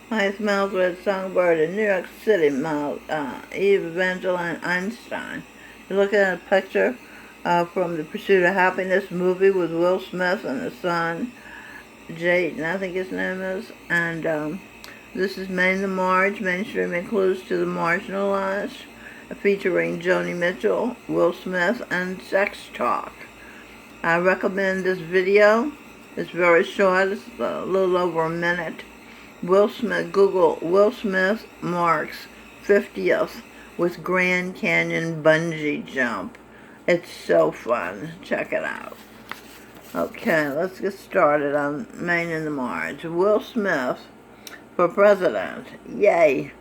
Highest miles read songbird in New York City, Eve Evangeline Einstein. You're looking at a picture from the Pursuit of Happiness movie with Will Smith and his son, Jaden, I think his name is. And this is MainTheMarg, Mainstreaming Clues to the Marginalized, featuring Joanie Mitchell, Will Smith, and Sex Talk. I recommend this video. It's very short. It's a little over a minute. Will Smith, Google Will Smith marks 50th with Grand Canyon bungee jump. It's so fun. Check it out. Okay, let's get started on MainTheMarg. Will Smith for president. Yay.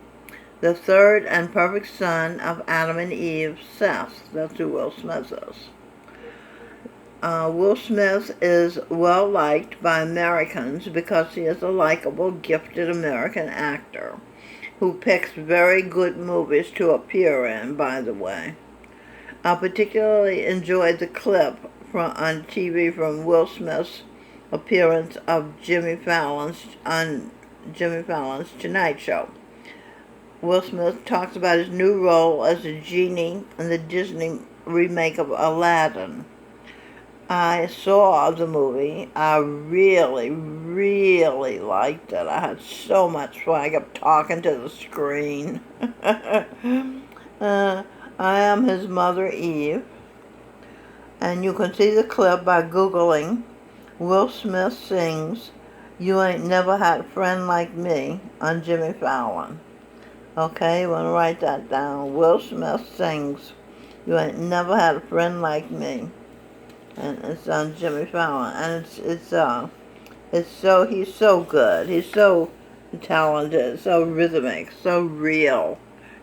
The third and perfect son of Adam and Eve, Seth. That's who Will Smith is. Will Smith is well liked by Americans because he is a likable, gifted American actor who picks very good movies to appear in, by the way. I particularly enjoyed the clip on TV from Will Smith's appearance of Jimmy Fallon's Tonight Show. Will Smith talks about his new role as a genie in the Disney remake of Aladdin. I saw the movie. I really, really liked it. I had so much fun. I kept talking to the screen. I am his mother, Eve. And you can see the clip by Googling Will Smith sings You Ain't Never Had a Friend Like Me on Jimmy Fallon. Okay, you want to write that down. Will Smith sings You Ain't Never Had a Friend Like Me. And it's on Jimmy Fallon, and he's so good. He's so talented, so rhythmic, so real.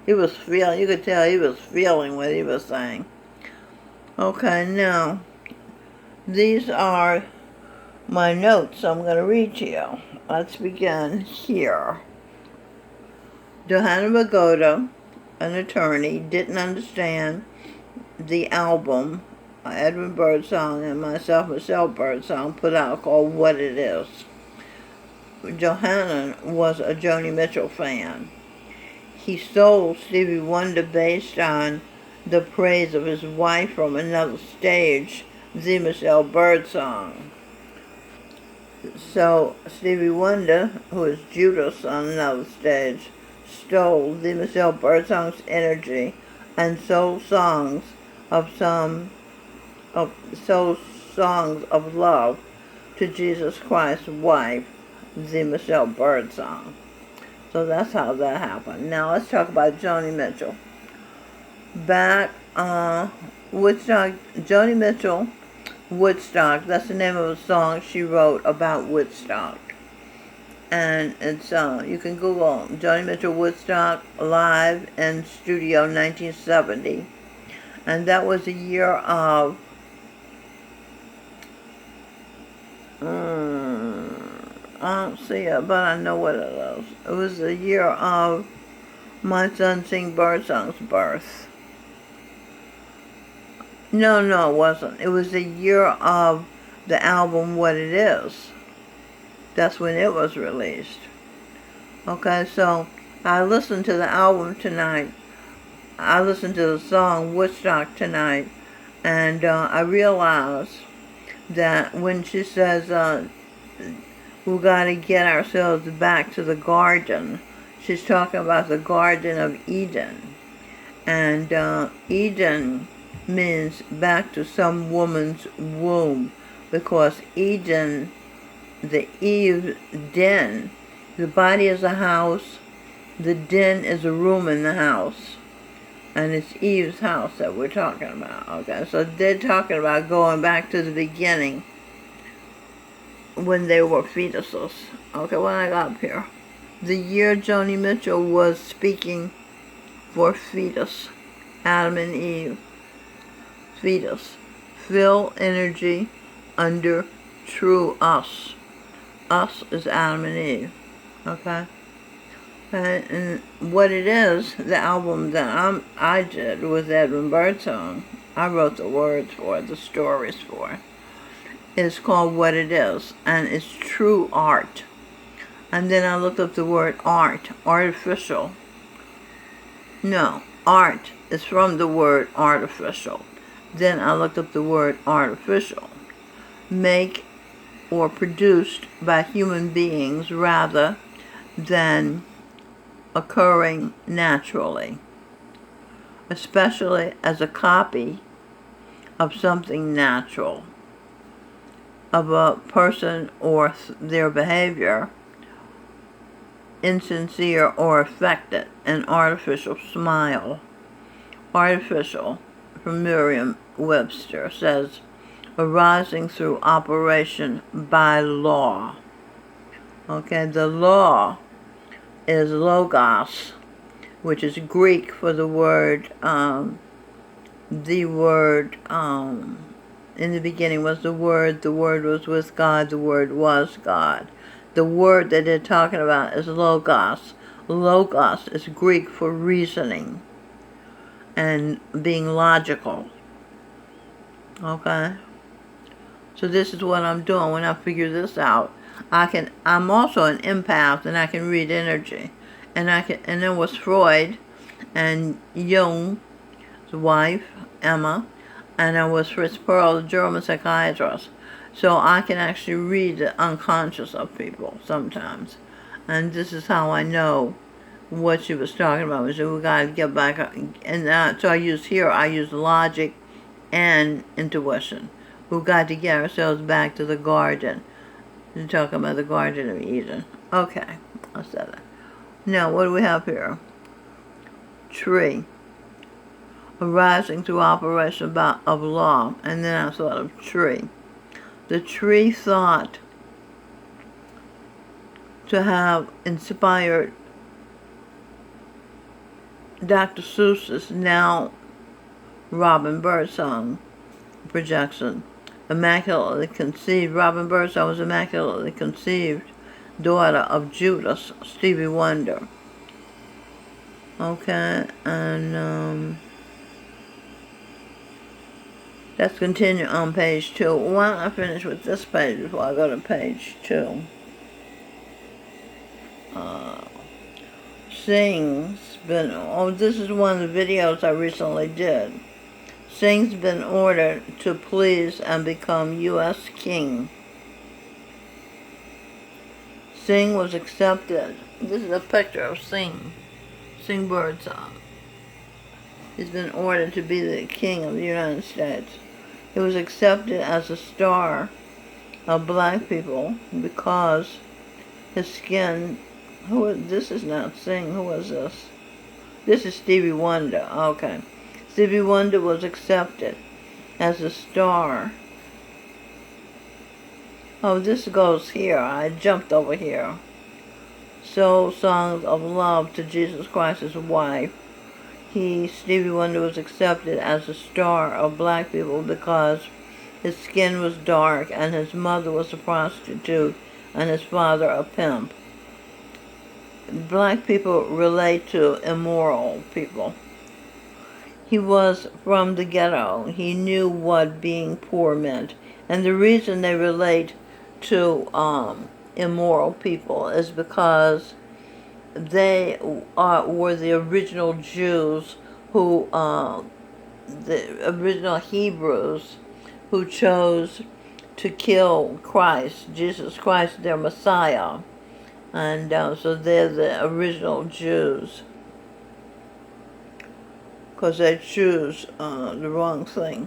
You could tell he was feeling what he was saying. Okay, now, these are my notes I'm going to read to you. Let's begin here. Johanna Magoda, an attorney, didn't understand the album Edwin Birdsong and myself, Michelle Birdsong, put out called What It Is. Johanna was a Joni Mitchell fan. He stole Stevie Wonder based on the praise of his wife from another stage, the Michelle Birdsong. So Stevie Wonder, who is Judas on another stage, stole the Michelle Birdsong's energy and sold songs of love to Jesus Christ's wife, the Michelle Birdsong. So that's how that happened. Now let's talk about Joni Mitchell. Back Woodstock, Joni Mitchell, Woodstock. That's the name of a song she wrote about Woodstock. And it's you can Google Joni Mitchell Woodstock live in studio 1970. And that was a year of I don't see it, but I know what it is. It was the year of my son Sing Birdsong's birth. No, it wasn't. It was the year of the album What It Is. That's when it was released. Okay, so I listened to the album tonight. I listened to the song Woodstock tonight, and I realized that when she says, we got to get ourselves back to the garden, she's talking about the Garden of Eden. And Eden means back to some woman's womb, because Eden, the Eve den, the body is a house, the den is a room in the house. And it's Eve's house that we're talking about. Okay, so they're talking about going back to the beginning when they were fetuses. Okay, what I got up here. The year Joni Mitchell was speaking for fetus, Adam and Eve. Fetus. Feel energy under true us. Us is Adam and Eve. Okay? And What It Is, the album that I did with Edwin Birdsong, I wrote the words for it, the stories for it. It's called What It Is, and it's true art. And then I looked up the word art, artificial. No, art is from the word artificial. Then I looked up the word artificial. Make or produced by human beings rather than occurring naturally, especially as a copy of something natural, of a person or their behavior, insincere or affected, an artificial smile. Artificial, from Merriam-Webster, says, arising through operation by law. Okay, the law is logos, which is Greek for the word, in the beginning was the Word was with God, the Word was God. The word that they're talking about is logos. Logos is Greek for reasoning and being logical. Okay? So this is what I'm doing when I figure this out. I'm also an empath, and I can read energy. And there was Freud and Jung's wife, Emma, and there was Fritz Perl, the German psychiatrist. So I can actually read the unconscious of people sometimes. And this is how I know what she was talking about. We said we got to get back. And so I use logic and intuition. We've got to get ourselves back to the garden. We're talking about the Garden of Eden. Okay, I said that. Now, what do we have here? Tree. Arising through operation of law. And then I thought of tree. The tree thought to have inspired Dr. Seuss's now Robin Birdsong projection. Immaculately conceived. Robin Birdsong was immaculately conceived daughter of Judas, Stevie Wonder. Okay, and let's continue on page 2. Why don't I finish with this page before I go to page 2? This is one of the videos I recently did. Singh's been ordered to please and become U.S. King. Singh was accepted. This is a picture of Singh Birdsong. He's been ordered to be the King of the United States. He was accepted as a star of black people because his skin... This is not Singh. Who is this? This is Stevie Wonder. Okay. Stevie Wonder was accepted as a star. Oh, this goes here. I jumped over here. So, songs of love to Jesus Christ's wife. Stevie Wonder was accepted as a star of black people because his skin was dark and his mother was a prostitute and his father a pimp. Black people relate to immoral people. He was from the ghetto. He knew what being poor meant. And the reason they relate to immoral people is because they were the original Jews the original Hebrews who chose to kill Christ, Jesus Christ, their Messiah. And so they're the original Jews because they choose the wrong thing.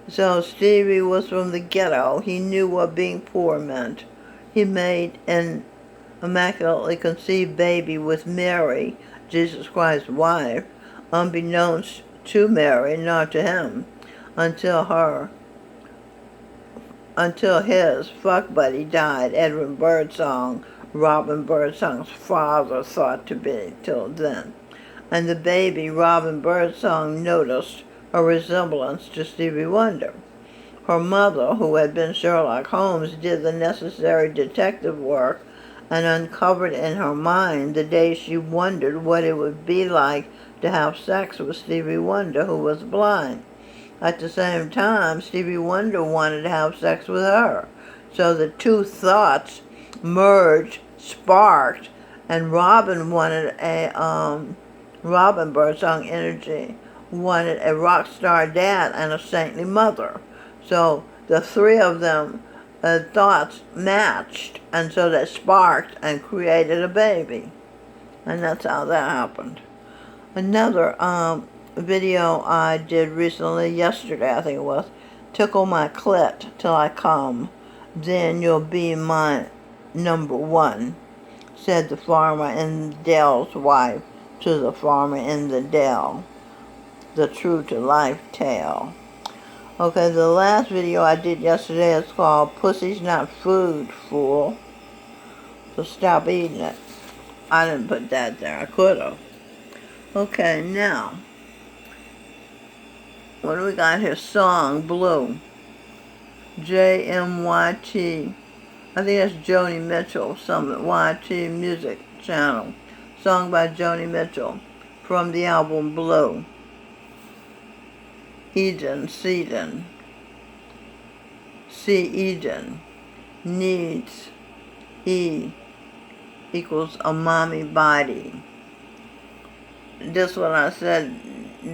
So Stevie was from the ghetto. He knew what being poor meant. He made an immaculately conceived baby with Mary, Jesus Christ's wife, unbeknownst to Mary, not to him, until his fuck buddy died, Edwin Birdsong, Robin Birdsong's father thought to be till then. And the baby, Robin Birdsong, noticed a resemblance to Stevie Wonder. Her mother, who had been Sherlock Holmes, did the necessary detective work and uncovered in her mind the day she wondered what it would be like to have sex with Stevie Wonder, who was blind. At the same time, Stevie Wonder wanted to have sex with her. So the two thoughts merged sparked, and Robin wanted Robin Birdsong Energy wanted a rock star dad and a saintly mother. So the three of them thoughts matched, and so they sparked and created a baby. And that's how that happened. Another video I did recently, yesterday I think it was, tickle my clit till I come, then you'll be my number one, said the farmer in the dell's wife to the farmer in the dell. The true to life tale. Okay, the last video I did yesterday is called Pussy's Not Food, Fool. So stop eating it. I didn't put that there. I could have. Okay, now, what do we got here? Song, Blue. JMYT. I think that's Joni Mitchell, some YT Music Channel. Song by Joni Mitchell from the album Blue. Eden, Seeden. See Eden. Needs. E equals a mommy body. This one I said,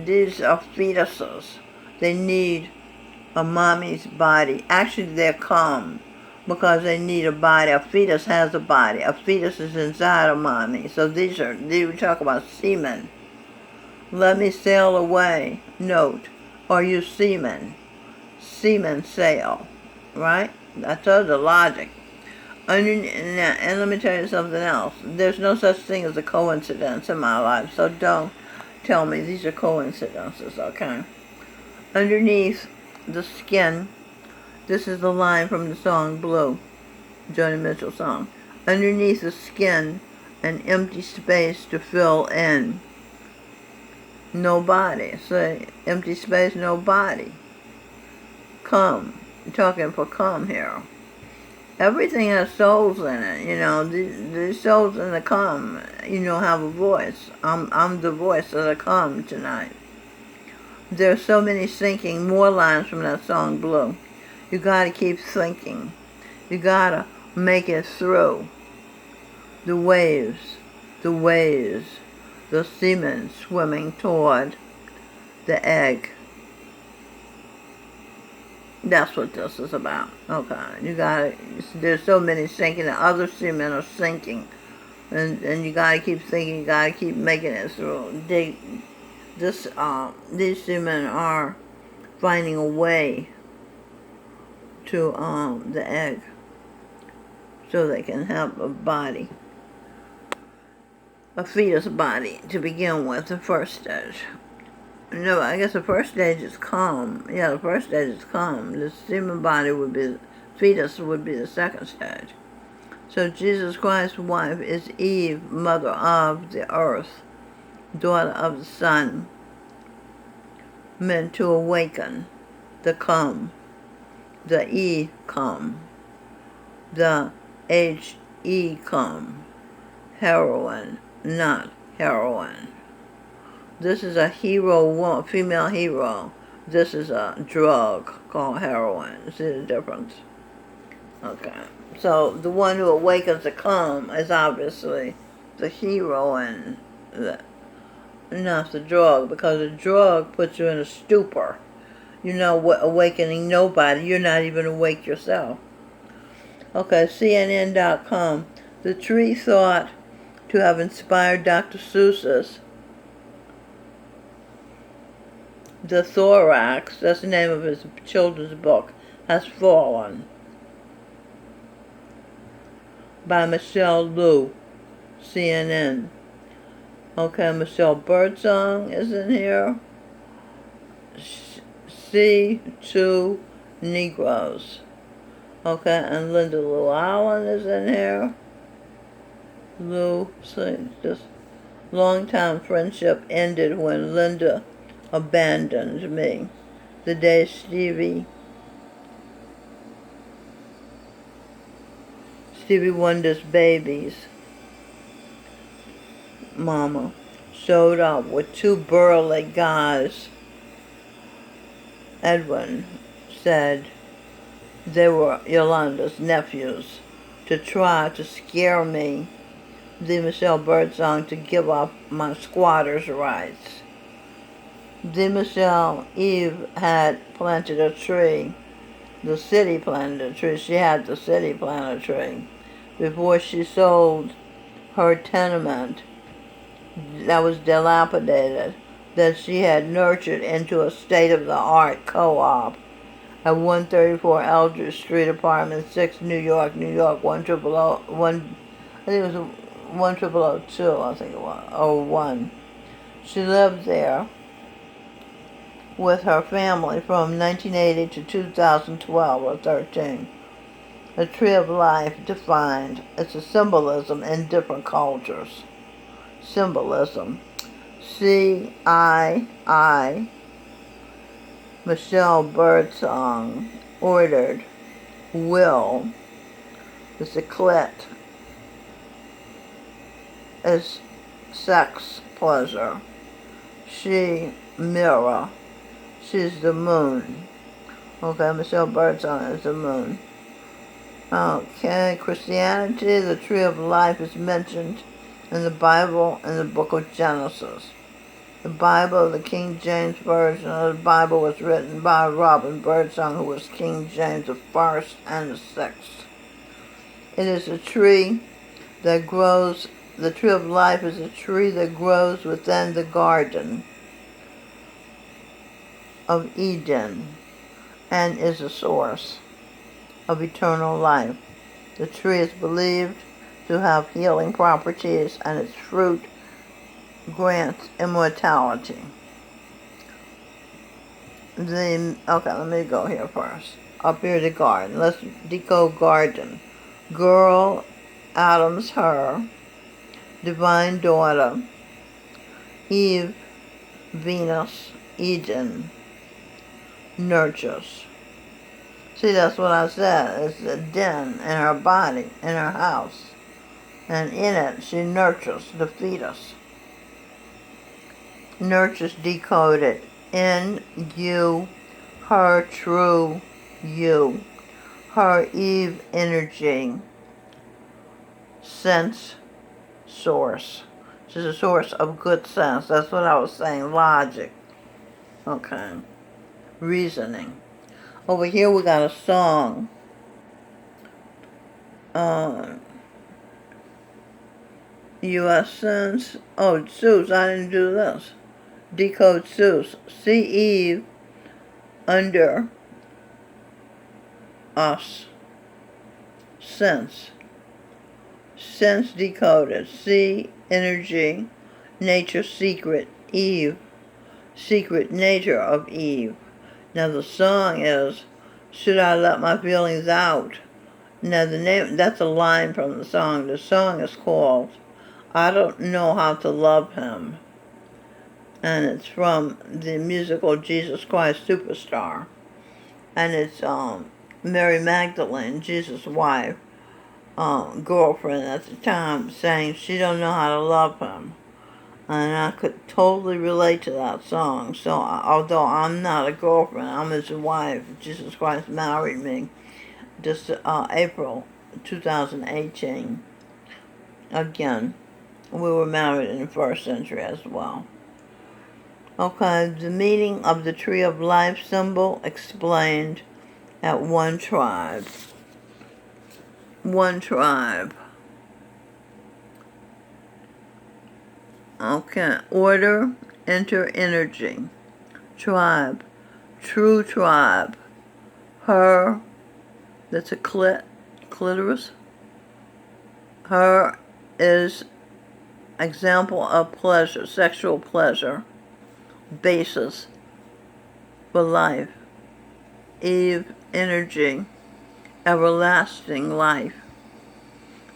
these are fetuses. They need a mommy's body. Actually, they're calm because they need a body. A fetus has a body. A fetus is inside a mommy. So these we talk about semen. Let me sail away. Note. Or you semen. Semen sail. Right? That's all the logic. And let me tell you something else. There's no such thing as a coincidence in my life, so don't tell me these are coincidences, okay? Underneath the skin, this is the line from the song Blue, Joni Mitchell song. Underneath the skin, an empty space to fill in. No body. Say, empty space, no body. Come. I'm talking for come here. Everything has souls in it, you know. These souls in the come, you know, have a voice. I'm the voice of the come tonight. There's so many sinking, more lines from that song Blue. You gotta keep thinking. You gotta make it through. The waves, the semen swimming toward the egg. That's what this is about. Okay, there's so many sinking, and other seamen are sinking. And you gotta keep thinking, you gotta keep making it through. These seamen are finding a way to the egg so they can have a body. A fetus body to begin with, the first stage. No, I guess the first stage is calm. Yeah, the first stage is calm. The semen body would be, fetus would be the second stage. So Jesus Christ's wife is Eve, mother of the earth, daughter of the sun, meant to awaken, the come, the E come, the H-E come, heroine, not heroine. This is a hero, female hero. This is a drug called heroin. See the difference? Okay. So the one who awakens the come is obviously the hero and not the drug, because the drug puts you in a stupor. You're not awakening nobody. You're not even awake yourself. Okay, CNN.com. The tree thought to have inspired Dr. Seuss's The Thorax, that's the name of his children's book, has fallen. By Michelle Liu, CNN. Okay, Michelle Birdsong is in here. C2 Negroes. Okay, and Linda Lou Allen is in here. Lou, just long-time friendship ended when Linda abandoned me. The day Stevie Wonder's baby's mama showed up with two burly guys. Edwin said they were Yolanda's nephews to try to scare me, the Michelle Birdsong, to give up my squatter's rights. The Michelle Eve had planted a tree. The city planted a tree. She had the city plant a tree before she sold her tenement that was dilapidated, that she had nurtured into a state-of-the-art co-op at 134 Eldridge Street, Apartment 6, New York, 10001, I think it was 10002, I think it was, or 1. She lived there with her family from 1980 to 2012 or 13. The Tree of Life defined. It's a symbolism in different cultures. Symbolism. C-I-I, Michelle Birdsong, ordered, will, is a clit, is sex, pleasure. She, mirror. She's the moon. Okay, Michelle Birdsong is the moon. Okay, Christianity, the Tree of Life is mentioned in the Bible in the book of Genesis. The Bible, the King James Version of the Bible, was written by Robin Birdsong, who was King James the First and the Sixth. It is a tree that grows, the Tree of Life is a tree that grows within the Garden of Eden and is a source of eternal life. The tree is believed to have healing properties, and its fruit grants immortality. Okay, let me go here first. Up here, the garden. Let's decode garden. Girl, Adam's her. Divine daughter. Eve, Venus, Eden. Nurtures. See, that's what I said. It's a den in her body, in her house. And in it, she nurtures the fetus. Nurtures decoded. In you, her true you. Her Eve energy. Sense source. She's a source of good sense. That's what I was saying. Logic. Okay. Reasoning. Over here we got a song. U.S. Sense. Oh, Zeus. I didn't do this. Decode Zeus. See Eve under us. Sense. Sense decoded. See energy. Nature secret. Eve. Secret nature of Eve. Now the song is, Should I Let My Feelings Out? Now the name, that's a line from the song. The song is called I Don't Know How to Love Him. And it's from the musical Jesus Christ Superstar. And it's Mary Magdalene, Jesus' wife, girlfriend at the time, saying she don't know how to love him. And I could totally relate to that song. So although I'm not a girlfriend, I'm his wife. Jesus Christ married me just April 2018. Again, we were married in the first century as well. Okay, the meaning of the Tree of Life symbol explained at One Tribe. One Tribe. Okay, order, enter energy. Tribe, true tribe. Her, that's a clitoris. Her is example of pleasure, sexual pleasure. Basis for life. Eve, energy, everlasting life.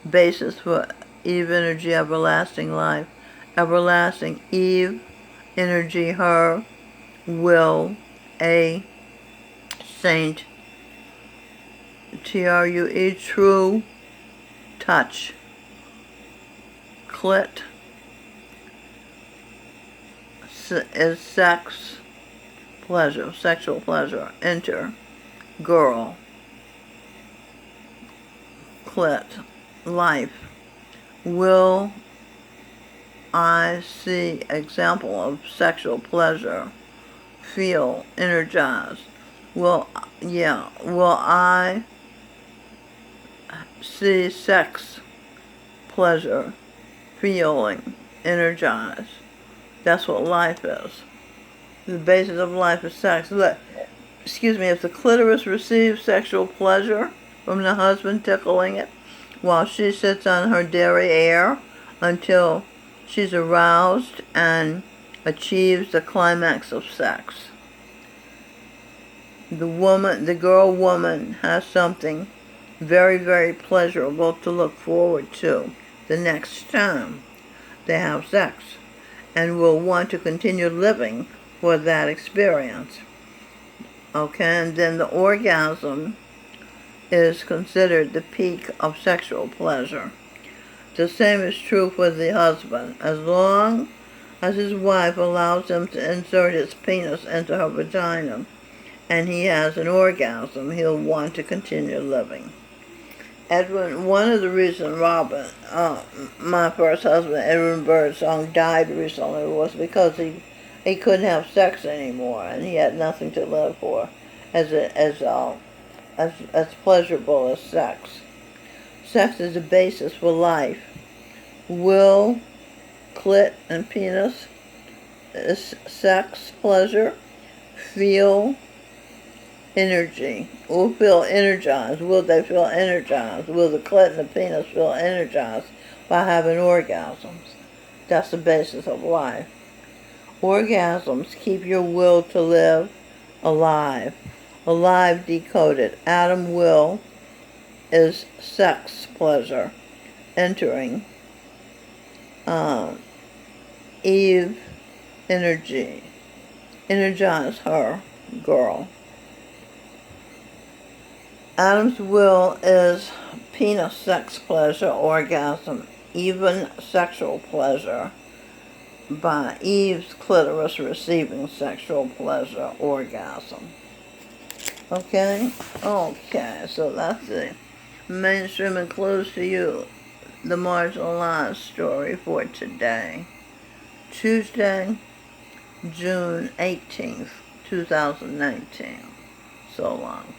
Basis for Eve, energy, everlasting life. Everlasting Eve, energy, her, will, a saint, true, true, touch, clit, is sex, pleasure, sexual pleasure, enter, girl, clit, life. Will I see example of sexual pleasure, feel energized? Will I see sex, pleasure, feeling, energized? That's what life is. The basis of life is sex. If the clitoris receives sexual pleasure from the husband tickling it, while she sits on her derriere until she's aroused and achieves the climax of sex. The girl woman has something very, very pleasurable to look forward to the next time they have sex, and will want to continue living for that experience. Okay, and then the orgasm is considered the peak of sexual pleasure. The same is true for the husband. As long as his wife allows him to insert his penis into her vagina and he has an orgasm, he'll want to continue living. Edwin, one of the reasons Robin, my first husband, Edwin Birdsong, died recently was because he couldn't have sex anymore, and he had nothing to live for as pleasurable as sex. Sex is the basis for life. Will, clit, and penis is sex, pleasure, feel, energy. Will feel energized. Will they feel energized? Will the clit and the penis feel energized by having orgasms? That's the basis of life. Orgasms keep your will to live alive. Alive decoded. Adam will is sex pleasure entering. Eve energy. Energize her, girl. Adam's will is penis sex pleasure, orgasm, even sexual pleasure by Eve's clitoris receiving sexual pleasure, orgasm. Okay, so that's the mainstream and clues to you, the marginalized story for today, Tuesday, June 18th, 2019. So long.